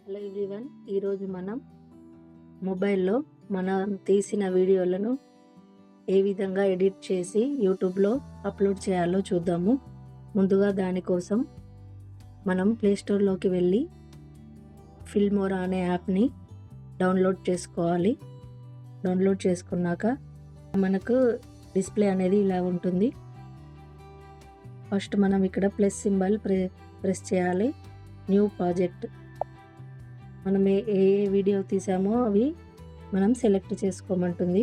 Hello everyone, ఈరోజు మనం మొబైల్లో మనం తీసిన వీడియోలను ఏ విధంగా ఎడిట్ చేసి యూట్యూబ్లో అప్లోడ్ చేయాలో చూద్దాము. ముందుగా దానికోసం మనం ప్లేస్టోర్లోకి వెళ్ళి ఫిల్మోరా అనే యాప్ని డౌన్లోడ్ చేసుకోవాలి. డౌన్లోడ్ చేసుకున్నాక మనకు డిస్ప్లే అనేది ఇలా ఉంటుంది. ఫస్ట్ మనం ఇక్కడ ప్లస్ సింబల్ ప్రెస్ చేయాలి. న్యూ ప్రాజెక్ట్, మనం ఏ వీడియో తీసామో అవి మనం సెలెక్ట్ చేసుకోమంటుంది.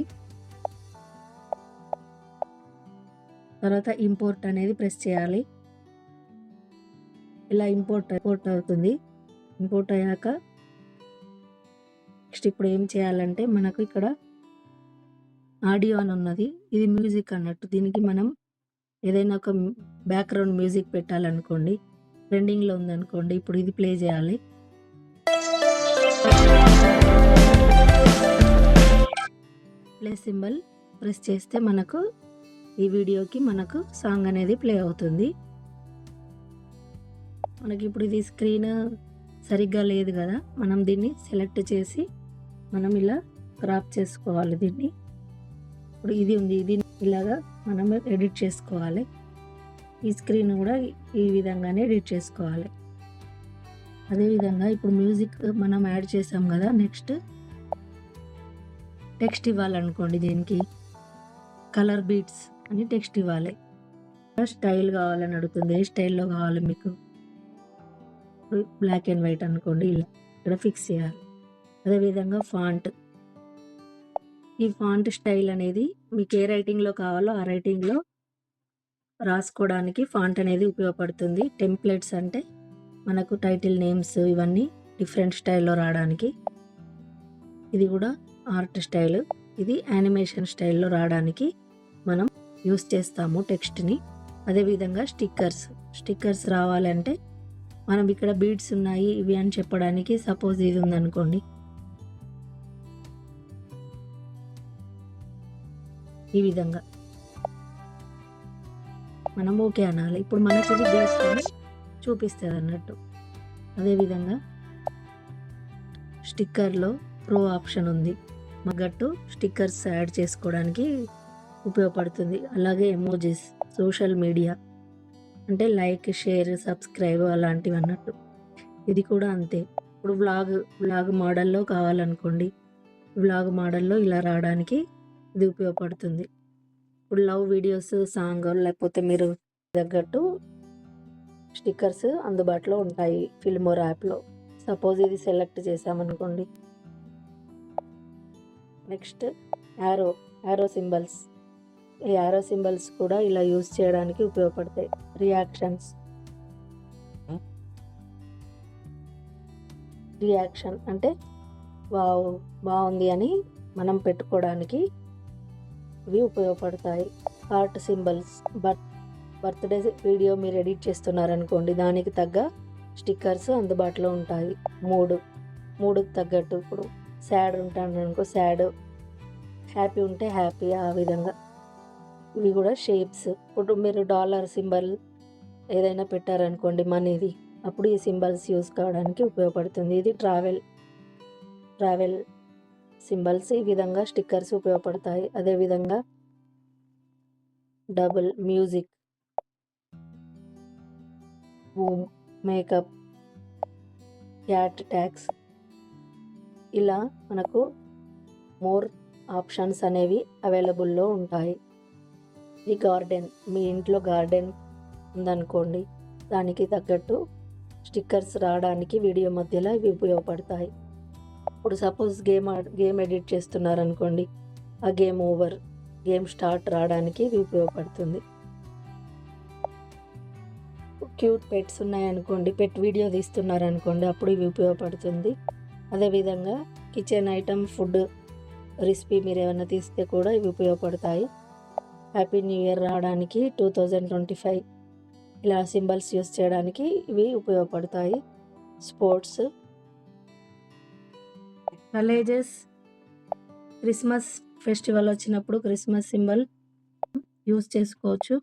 తర్వాత ఇంపోర్ట్ అనేది ప్రెస్ చేయాలి. ఇలా ఇంపోర్ట్ అవుతుంది. ఇంపోర్ట్ అయ్యాక నెక్స్ట్ ఇప్పుడు ఏం చేయాలంటే మనకు ఇక్కడ ఆడియో అని ఉన్నది, ఇది మ్యూజిక్ అన్నట్టు. దీనికి మనం ఏదైనా ఒక బ్యాక్గ్రౌండ్ మ్యూజిక్ పెట్టాలనుకోండి, ట్రెండింగ్లో ఉందనుకోండి, ఇప్పుడు ఇది ప్లే చేయాలి. ప్లే సింబల్ ప్రెస్ చేస్తే మనకు ఈ వీడియోకి మనకు సాంగ్ అనేది ప్లే అవుతుంది. మనకి ఇప్పుడు ఇది స్క్రీన్ సరిగ్గా లేదు కదా, మనం దీన్ని సెలెక్ట్ చేసి మనం ఇలా క్రాప్ చేసుకోవాలి. దీన్ని ఇప్పుడు ఇది ఉంది, ఇది ఇలాగా మనం ఎడిట్ చేసుకోవాలి. ఈ స్క్రీన్ కూడా ఈ విధంగానే ఎడిట్ చేసుకోవాలి. అదేవిధంగా ఇప్పుడు మ్యూజిక్ మనం యాడ్ చేసాం కదా, నెక్స్ట్ టెక్స్ట్ ఇవ్వాలనుకోండి. దీనికి కలర్ బీట్స్ అని టెక్స్ట్ ఇవ్వాలి. స్టైల్ కావాలని అడుగుతుంది, ఏ స్టైల్లో కావాలి మీకు. బ్లాక్ అండ్ వైట్ అనుకోండి, ఇలా ఇక్కడ ఫిక్స్ చేయాలి. అదేవిధంగా ఫాంట్, ఈ ఫాంట్ స్టైల్ అనేది మీకు ఏ రైటింగ్లో కావాలో ఆ రైటింగ్లో రాసుకోవడానికి ఫాంట్ అనేది ఉపయోగపడుతుంది. టెంప్లెట్స్ అంటే మనకు టైటిల్ నేమ్స్ ఇవన్నీ డిఫరెంట్ స్టైల్లో రావడానికి. ఇది కూడా ఆర్ట్ స్టైల్, ఇది యానిమేషన్ స్టైల్లో రావడానికి మనం యూస్ చేస్తాము టెక్స్ట్ని. అదేవిధంగా స్టిక్కర్స్ రావాలంటే మనం ఇక్కడ బీడ్స్ ఉన్నాయి ఇవి అని చెప్పడానికి, సపోజ్ ఇది ఉందనుకోండి, ఈ విధంగా మనం ఓకే అనాలి. ఇప్పుడు మనకి ఇది బీడ్స్ చూపిస్తుంది అన్నట్టు. అదేవిధంగా స్టిక్కర్లో ప్రో ఆప్షన్ ఉంది, మగ్గట్టు స్టిక్కర్స్ యాడ్ చేసుకోవడానికి ఉపయోగపడుతుంది. అలాగే ఎమోజీస్, సోషల్ మీడియా అంటే లైక్, షేర్, సబ్స్క్రైబ్ అలాంటివి అన్నట్టు. ఇది కూడా అంతే. ఇప్పుడు వ్లాగ్ మోడల్లో కావాలనుకోండి, వ్లాగ్ మోడల్లో ఇలా రావడానికి ఇది ఉపయోగపడుతుంది. ఇప్పుడు లవ్ వీడియోస్, సాంగ్ లేకపోతే మీరు తగ్గట్టు స్టిక్కర్స్ అందుబాటులో ఉంటాయి ఫిల్మోరా యాప్లో. సపోజ్ ఇది సెలెక్ట్ చేసామనుకోండి. నెక్స్ట్ యారో సింబల్స్, ఈ యారో సింబల్స్ కూడా ఇలా యూజ్ చేయడానికి ఉపయోగపడతాయి. రియాక్షన్ అంటే వావ్ బాగుంది అని మనం పెట్టుకోవడానికి ఇవి ఉపయోగపడతాయి. హార్ట్ సింబల్స్, బర్త్డే వీడియో మీరు ఎడిట్ చేస్తున్నారనుకోండి, దానికి తగ్గ స్టిక్కర్స్ అందుబాటులో ఉంటాయి. మూడుకి తగ్గట్టు. ఇప్పుడు సాడ్ ఉంటాను అనుకో, సాడ్, హ్యాపీ ఉంటే హ్యాపీ, ఆ విధంగా. ఇవి కూడా షేప్స్. ఇప్పుడు మీరు డాలర్ సింబల్ ఏదైనా పెట్టారనుకోండి, మనీది, అప్పుడు ఈ సింబల్స్ యూస్ కావడానికి ఉపయోగపడుతుంది. ఇది ట్రావెల్ సింబల్స్, ఈ విధంగా స్టిక్కర్స్ ఉపయోగపడతాయి. అదేవిధంగా double, music, boom, makeup, cat tags, ఇలా మనకు మోర్ ఆప్షన్స్ అనేవి అవైలబుల్లో ఉంటాయి. ఇది గార్డెన్, మీ ఇంట్లో గార్డెన్ ఉందనుకోండి, దానికి తగ్గట్టు స్టిక్కర్స్ రావడానికి వీడియో మధ్యలో ఇవి ఉపయోగపడతాయి. ఇప్పుడు సపోజ్ గేమ్ ఎడిట్ చేస్తున్నారనుకోండి, ఆ గేమ్ స్టార్ట్ రావడానికి ఇవి ఉపయోగపడుతుంది. క్యూట్ పెట్స్ ఉన్నాయనుకోండి, పెట్ వీడియో తీస్తున్నారనుకోండి, అప్పుడు ఇవి ఉపయోగపడుతుంది. అదేవిధంగా కిచెన్ ఐటమ్, ఫుడ్ రెసిపీ మీరు ఏమైనా తీస్తే కూడా ఇవి ఉపయోగపడతాయి. హ్యాపీ న్యూ ఇయర్ రావడానికి 2025 ఇలా సింబల్స్ యూస్ చేయడానికి ఇవి ఉపయోగపడతాయి. స్పోర్ట్స్, కాలేజెస్, క్రిస్మస్ ఫెస్టివల్ వచ్చినప్పుడు క్రిస్మస్ సింబల్ యూస్ చేసుకోవచ్చు.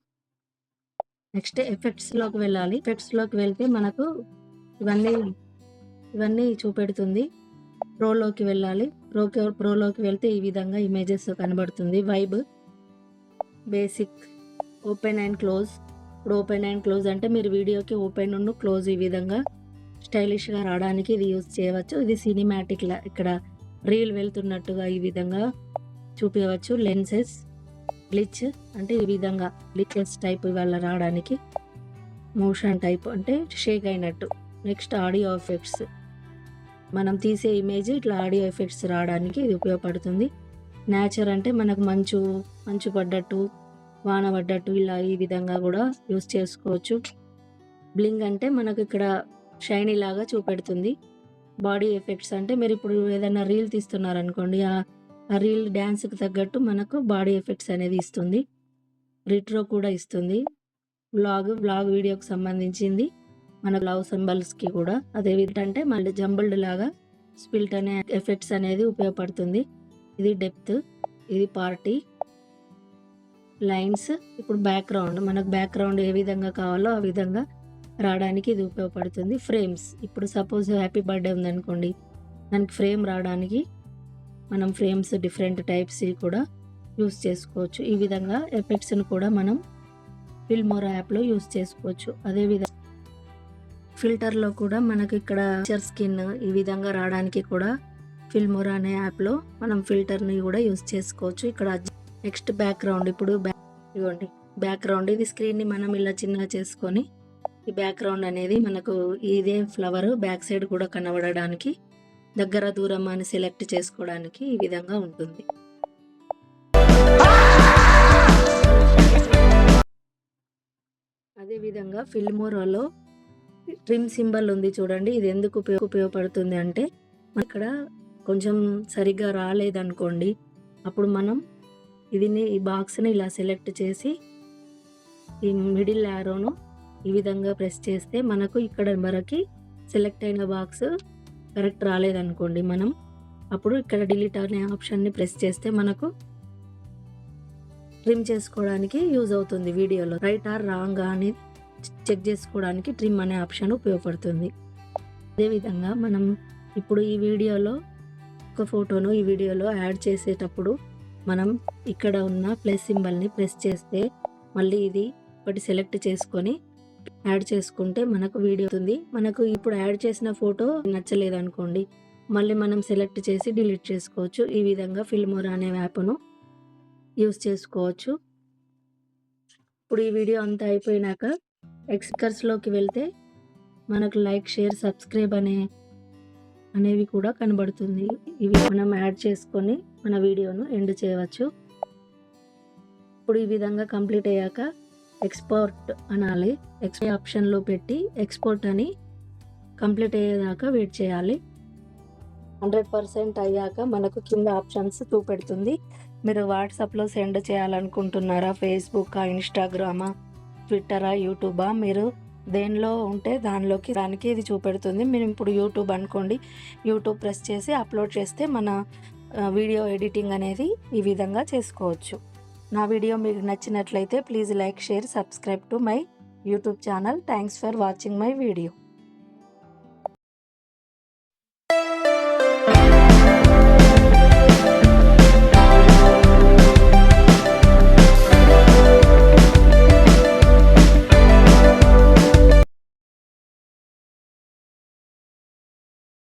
నెక్స్ట్ ఎఫెక్ట్స్లోకి వెళ్ళాలి. ఎఫెక్ట్స్లోకి వెళ్తే మనకు ఇవన్నీ ఇవన్నీ చూపెడుతుంది. ప్రోలోకి వెళ్ళాలి. ప్రోలోకి వెళ్తే ఈ విధంగా ఇమేజెస్ కనబడుతుంది. Vibe, basic, open and close. ఇప్పుడు ఓపెన్ అండ్ క్లోజ్ అంటే మీరు వీడియోకి ఓపెన్ అండ్ క్లోజ్ ఈ విధంగా స్టైలిష్గా రావడానికి ఇది యూజ్ చేయవచ్చు. ఇది సినిమాటిక్ ఇక్కడ రీల్ వెళ్తున్నట్టుగా ఈ విధంగా చూపించవచ్చు. లెన్సెస్, గ్లిచ్ అంటే ఈ విధంగా గ్లిచెస్ టైప్ ఇవాళ రావడానికి, మోషన్ టైప్ అంటే షేక్ అయినట్టు. నెక్స్ట్ ఆడియో ఎఫెక్ట్స్, మనం తీసే ఇమేజ్ ఇట్లా ఆడియో ఎఫెక్ట్స్ రావడానికి ఇది ఉపయోగపడుతుంది. నేచర్ అంటే మనకు మంచు పడ్డట్టు, వాన పడ్డట్టు ఇలా ఈ విధంగా కూడా యూస్ చేసుకోవచ్చు. బ్లింగ్ అంటే మనకు ఇక్కడ షైనీ లాగా చూపెడుతుంది. బాడీ ఎఫెక్ట్స్ అంటే మీరు ఇప్పుడు ఏదైనా రీల్ తీస్తున్నారనుకోండి, ఆ రీల్ డ్యాన్స్కి తగ్గట్టు మనకు బాడీ ఎఫెక్ట్స్ అనేది ఇస్తుంది. రిట్రో కూడా ఇస్తుంది. వ్లాగ్ వీడియోకి సంబంధించింది. మన లవ్ సింబల్స్కి కూడా అదే విధంగా మళ్ళీ జంబుల్డ్ లాగా స్పిల్ట్ అనే ఎఫెక్ట్స్ అనేది ఉపయోగపడుతుంది. ఇది డెప్త్, ఇది పార్టీ, లైన్స్. ఇప్పుడు బ్యాక్గ్రౌండ్, మనకు బ్యాక్గ్రౌండ్ ఏ విధంగా కావాలో ఆ విధంగా రావడానికి ఇది ఉపయోగపడుతుంది. ఫ్రేమ్స్, ఇప్పుడు సపోజ్ హ్యాపీ బర్త్డే ఉందనుకోండి, దానికి ఫ్రేమ్ రావడానికి మనం ఫ్రేమ్స్ డిఫరెంట్ టైప్స్ కూడా యూస్ చేసుకోవచ్చు. ఈ విధంగా ఎఫెక్ట్స్ని కూడా మనం ఫిల్మోరా యాప్లో యూస్ చేసుకోవచ్చు. అదేవిధంగా ఫిల్టర్లో కూడా మనకి ఇక్కడ స్కిన్ ఈ విధంగా రావడానికి కూడా ఫిల్మోరా అనే యాప్లో మనం ఫిల్టర్ని కూడా యూస్ చేసుకోవచ్చు. ఇక్కడ నెక్స్ట్ బ్యాక్గ్రౌండ్, ఇప్పుడు ఇవ్వండి బ్యాక్గ్రౌండ్, ఇది స్క్రీన్ని మనం ఇలా చిన్నగా చేసుకొని ఈ బ్యాక్గ్రౌండ్ అనేది మనకు ఇదే ఫ్లవర్ బ్యాక్ సైడ్ కూడా కనబడడానికి, దగ్గర దూరం అని సెలెక్ట్ చేసుకోవడానికి ఈ విధంగా ఉంటుంది. అదేవిధంగా ఫిల్మోరాలో ట్రిమ్ సింబల్ ఉంది చూడండి. ఇది ఎందుకు ఉపయోగపడుతుంది అంటే ఇక్కడ కొంచెం సరిగ్గా రాలేదనుకోండి, అప్పుడు మనం ఈ బాక్స్ని ఇలా సెలెక్ట్ చేసి ఈ మిడిల్ యారోను ఈ విధంగా ప్రెస్ చేస్తే మనకు ఇక్కడ వరకు సెలెక్ట్ అయిన బాక్స్ కరెక్ట్ రాలేదనుకోండి, మనం అప్పుడు ఇక్కడ డిలీట్ అనే ఆప్షన్ని ప్రెస్ చేస్తే మనకు ట్రిమ్ చేసుకోవడానికి యూజ్ అవుతుంది. వీడియోలో రైట్ ఆర్ రాంగ్ అని చెక్ చేసుకోవడానికి ట్రిమ్ అనే ఆప్షన్ ఉపయోగపడుతుంది. అదేవిధంగా మనం ఇప్పుడు ఈ వీడియోలో ఒక ఫోటోను ఈ వీడియోలో యాడ్ చేసేటప్పుడు మనం ఇక్కడ ఉన్న ప్లస్ సింబల్ని ప్రెస్ చేస్తే మళ్ళీ ఇది ఒకటి సెలెక్ట్ చేసుకొని యాడ్ చేసుకుంటే మనకు వీడియో అవుతుంది. మనకు ఇప్పుడు యాడ్ చేసిన ఫోటో నచ్చలేదు అనుకోండి, మళ్ళీ మనం సెలెక్ట్ చేసి డిలీట్ చేసుకోవచ్చు. ఈ విధంగా ఫిల్మోరా అనే యాప్ను యూస్ చేసుకోవచ్చు. ఇప్పుడు ఈ వీడియో అంతా అయిపోయినాక ఎక్స్కర్స్లోకి వెళ్తే మనకు లైక్, షేర్, సబ్స్క్రైబ్ అనేవి కూడా కనబడుతుంది. ఇవి మనం యాడ్ చేసుకొని మన వీడియోను ఎండ్ చేయవచ్చు. ఇప్పుడు ఈ విధంగా కంప్లీట్ అయ్యాక ఎక్స్పోర్ట్ అనాలి. ఎక్స్పోర్ట్ ఆప్షన్లో పెట్టి ఎక్స్పోర్ట్ అని కంప్లీట్ అయ్యేదాకా వెయిట్ చేయాలి. 100% అయ్యాక మనకు కింద ఆప్షన్స్ చూపెడుతుంది. మీరు వాట్సాప్లో సెండ్ చేయాలనుకుంటున్నారా, ఫేస్బుక్, ఇన్స్టాగ్రామా, ట్విట్టరా, యూట్యూబా, మీరు దేనిలో ఉంటే దానికి ఇది చూపెడుతుంది. మీరు ఇప్పుడు యూట్యూబ్ అనుకోండి, యూట్యూబ్ ప్రెస్ చేసి అప్లోడ్ చేస్తే మన వీడియో ఎడిటింగ్ అనేది ఈ విధంగా చేసుకోవచ్చు. నా వీడియో మీకు నచ్చినట్లయితే please like, share, subscribe to my YouTube channel. Thanks for watching my video.